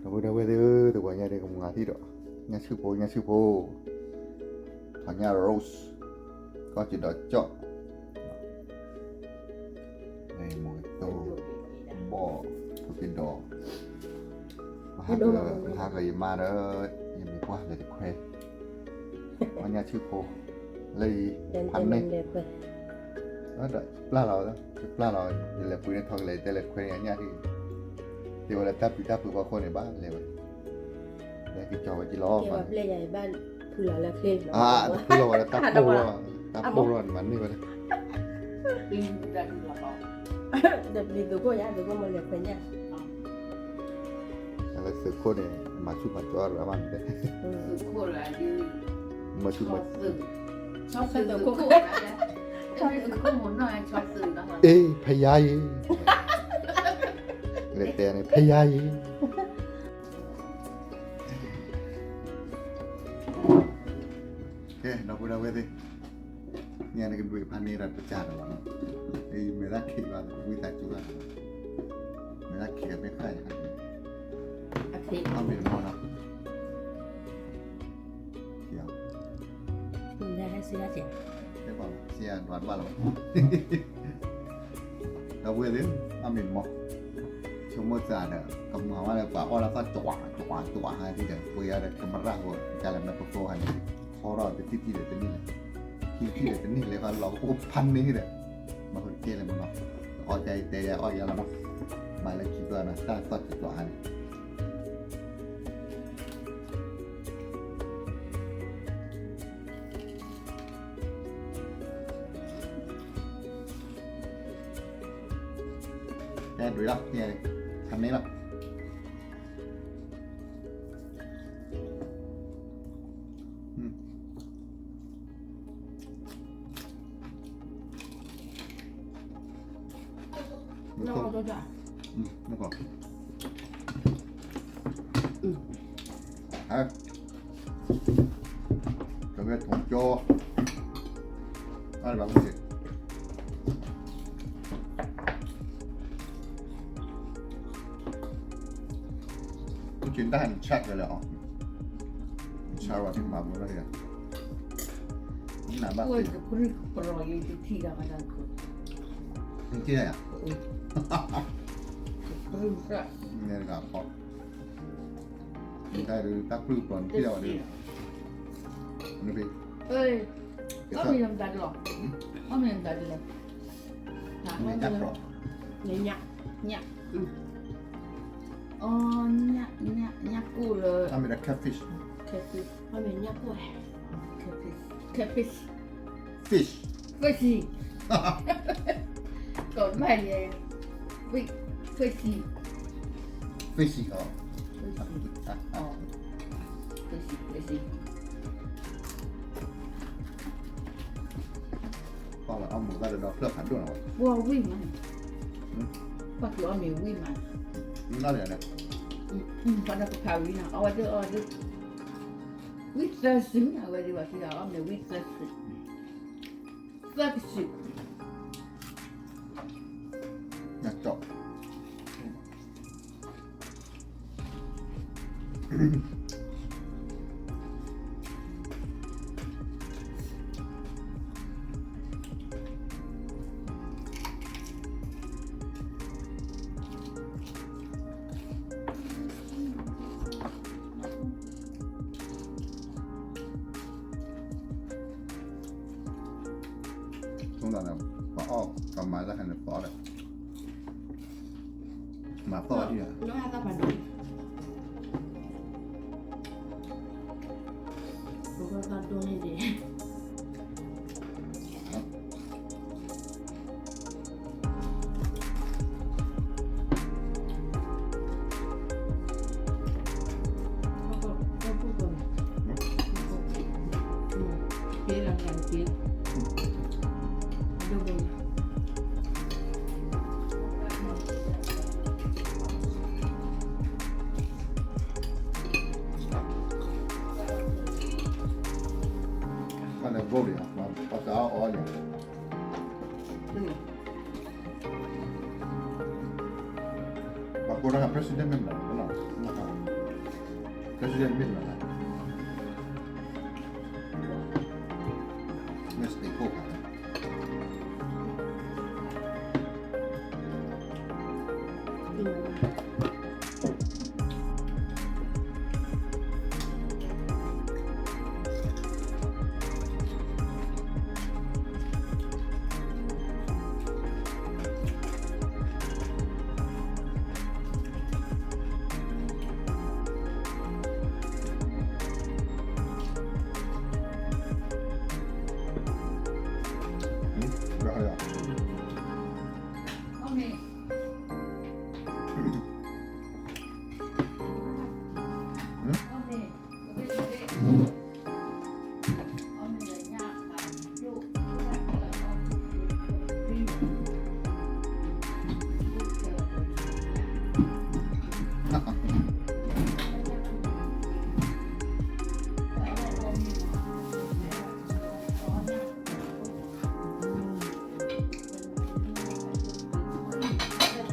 Đâu từ quả nhà đây cũng ngã thi đó nhà sư phụ thằng nhà Rose có chuyện đó chọn đây một tô bò thuộc cái đỏ hai cái mà đóยังไม่กว่าเลยจะแคววันนี้ชื่อโพเลยพันนี่đó đợi pla lò thì là quý nên thằng lấy tên là quên nhà thì là tap qua con này ba lấy vậy đây cái trò chỉ lo mà lấy nhà baคือละเคล คือเราว่าตาปูร้อนมันนี่ก็ได้ เดี๋ยวดูก็ยากดูก็มาเรียกเป็นยาก แล้วสึกคนเนี่ยมาชุบมาจอดแล้วมันได้ คนละยืน มาชุบมา ชอบสื่อคู่ชอบสื่อคู่หมุนหน่อยชอบสื่อนะคะ พยายเลยแต่เนี่ยพยายโอเคเราพูดเอาไว้ดิเนี่ยนี่ก็ดูพันนี้รัฐประจานเราไอ้เมลักขีว่าวิตาจุฬาเมลักขีไม่ค่อยนะครับเอาเป็นมอนะเกี่ยว ได้ให้ซื้อเสีย ได้ป่าวเสียหวานบ้านเราเราพูดดิเอาเป็นมอชมว่าจะเนี่ยกำลังว่าอะไรป่าวแล้วก็ตัวให้ที่เดี๋ยวคุยอะไรกำลังร่างว่าการเล่นนักโทษให้พอเราจะที่เดี๋ยวจะนี่ที่เดี๋ยวจะนี่เลยว่าเราก็พันนี้เลยมาคุยเกี่ยอะไรมันเนาะอ้อใจแต่ยาอ้อยาละมั้งมาเลยคิดว่านะถ้าก็จะตัวให้แค่ดูแล้วเนี่ยทำนี้แล้วน้องตัวจ่าไม่ก่อนจะเป็นของโจอะไรแบบนี้กินได้ชัดเลยเหรอชาวที่มาบุรีรัมย์นี่หนาบ้า โอ้ยคุณปล่อยอยู่ที่ละมันกันคุณ ที่ไหนอ่ะ รู้สึก เนี่ยนะครับพอได้หรือตักปลื้มตอนเที่ยวนี่นี่พี่ เอ้ยก็มีน้ำตาลหรอก็มีน้ำตาลเลยถาม ไม่ ว่า จับหรอก เนี่ย เนี่ยอ๋อเนี่ยกูเลย ถ้าไม่ได้แคทฟิช แค่ฟิช มันเป็นเนี่ยป่วย แค่ฟิช ฟิช ฟิชก่อนไม่เลยฟิช ฟิชอ๋อ อ๋อฟิช พอเราเอาหมูก็จะดอกเพื่อผัดด้วยหรอ วัววิ่งมาปัจจุบันมีวิ่งมา น่าเหลือนะ ปัจจุบันวิ่งนะเอาไว้ด้วยวิ่งเสือสิงเอาไว้ด้วยว่าที่เราเอาเนี่ยวิ่งเสือสิงอยากเจาะตรงนั้นนะพอออกกลับมาแล้วหันฟอสอ่ะมาฟอสที่อ่ะ น้องอาตาบันดูดูก็การตัวนี่ดีมันจะโบว์ดิอ่ะมันภาษาอ๋ออย่างบางคนนะครับ president เป็นแบบนั้นนะครับ Casualmente, ¿verdad? No es de coca, ¿no? Berapa ya? Oke. Oke. Om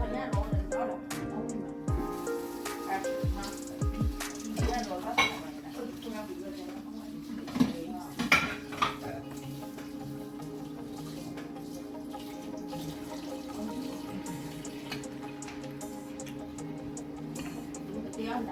banyak bantu. Putih kan?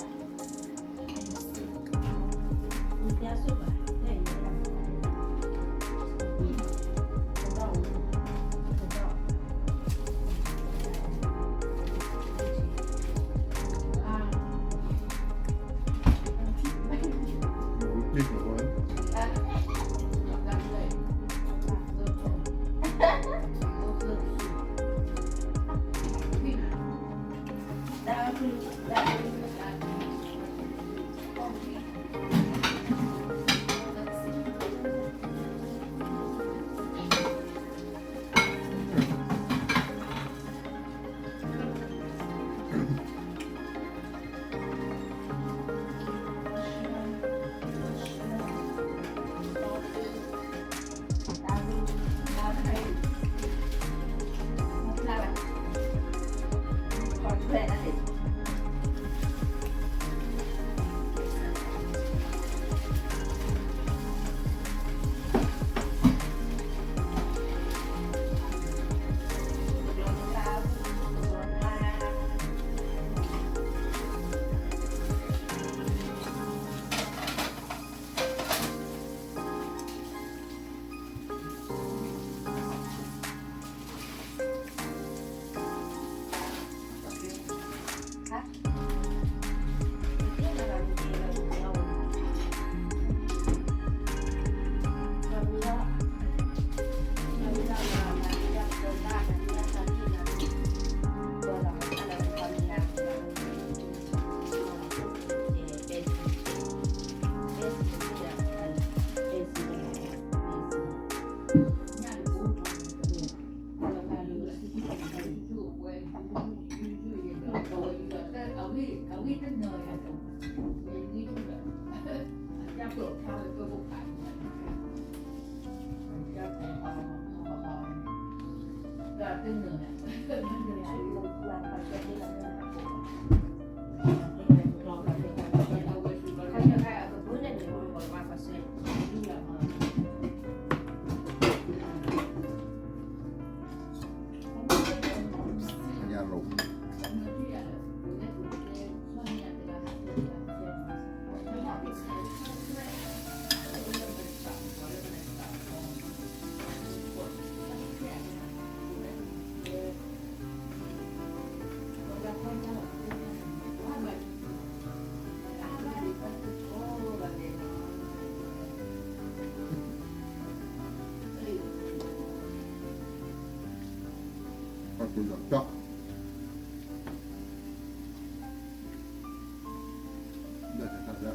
Hanya lo. Aku cocok. Udah ada.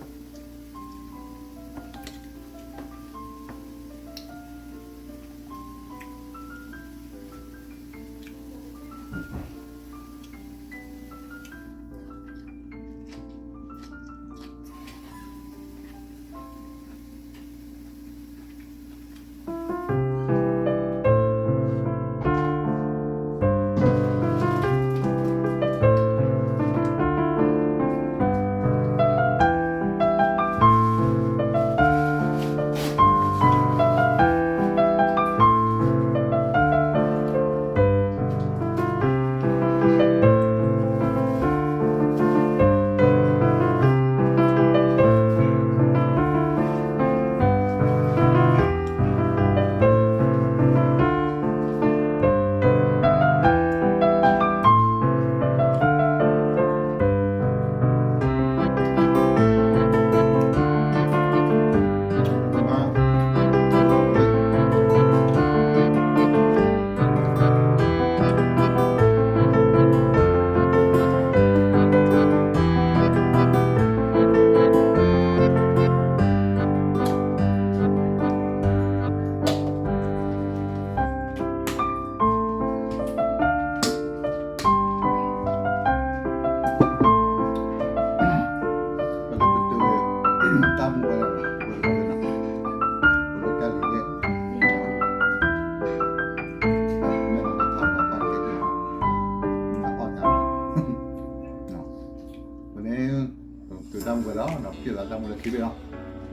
Estamos con la no, que la estamos escribiendo.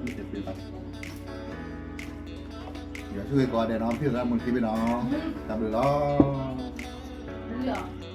Ni se pide. Yo soy de Corea, no, que estamos escribiendo. Estamos เลือก